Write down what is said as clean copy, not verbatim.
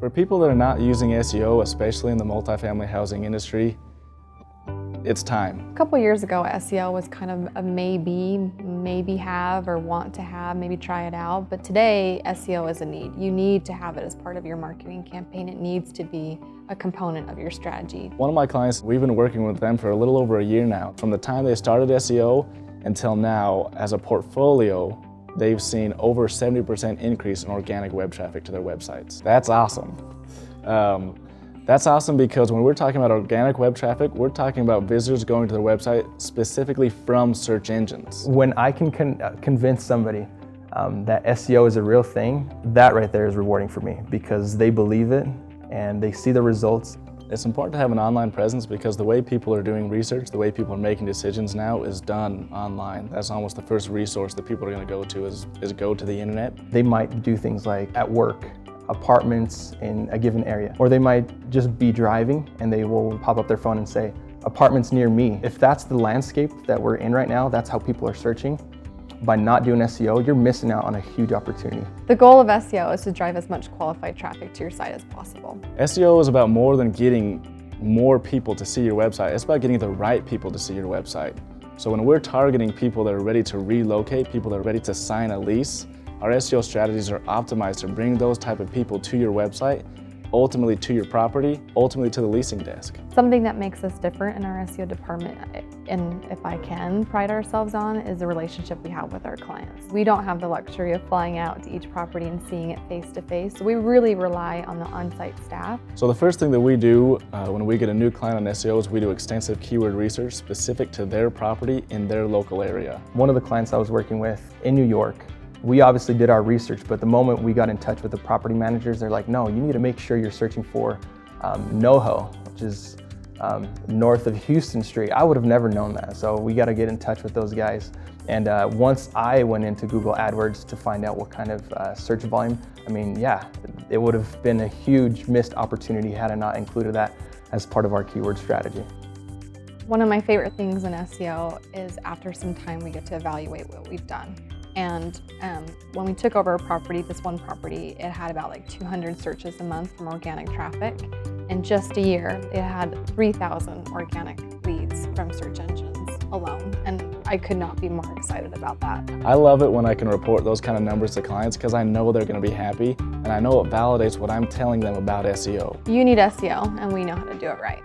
For people that are not using SEO, especially in the multifamily housing industry, it's time. A couple years ago, SEO was kind of a maybe have or want to have, maybe try it out. But today, SEO is a need. You need to have it as part of your marketing campaign. It needs to be a component of your strategy. One of my clients, we've been working with them for a little over a year now. From the time they started SEO until now, as a portfolio, they've seen over 70% increase in organic web traffic to their websites. That's awesome. That's awesome because when we're talking about organic web traffic, we're talking about visitors going to their website specifically from search engines. When I can convince somebody that SEO is a real thing, that right there is rewarding for me because they believe it and they see the results. It's important to have an online presence because the way people are doing research, the way people are making decisions now is done online. That's almost the first resource that people are going to go to is go to the internet. They might do things like at work, apartments in a given area, or they might just be driving and they will pop up their phone and say, apartments near me. If that's the landscape that we're in right now, that's how people are searching. By not doing SEO, you're missing out on a huge opportunity. The goal of SEO is to drive as much qualified traffic to your site as possible. SEO is about more than getting more people to see your website. It's about getting the right people to see your website. So when we're targeting people that are ready to relocate, people that are ready to sign a lease, our SEO strategies are optimized to bring those type of people to your website, ultimately to your property, ultimately to the leasing desk. Something that makes us different in our SEO department, and if I can pride ourselves on, is the relationship we have with our clients. We don't have the luxury of flying out to each property and seeing it face to face, so we really rely on the on-site staff. So the first thing that we do when we get a new client on SEO is we do extensive keyword research specific to their property in their local area. One of the clients I was working with in New York, we obviously did our research, but the moment we got in touch with the property managers, they're like, no, you need to make sure you're searching for NoHo, which is north of Houston Street. I would have never known that, so we got to get in touch with those guys. And once I went into Google AdWords to find out what kind of search volume, I mean, yeah, it would have been a huge missed opportunity had I not included that as part of our keyword strategy. One of my favorite things in SEO is after some time we get to evaluate what we've done. And when we took over a property, this one property, it had about like 200 searches a month from organic traffic. In just a year, it had 3,000 organic leads from search engines alone. And I could not be more excited about that. I love it when I can report those kind of numbers to clients because I know they're going to be happy and I know it validates what I'm telling them about SEO. You need SEO, and we know how to do it right.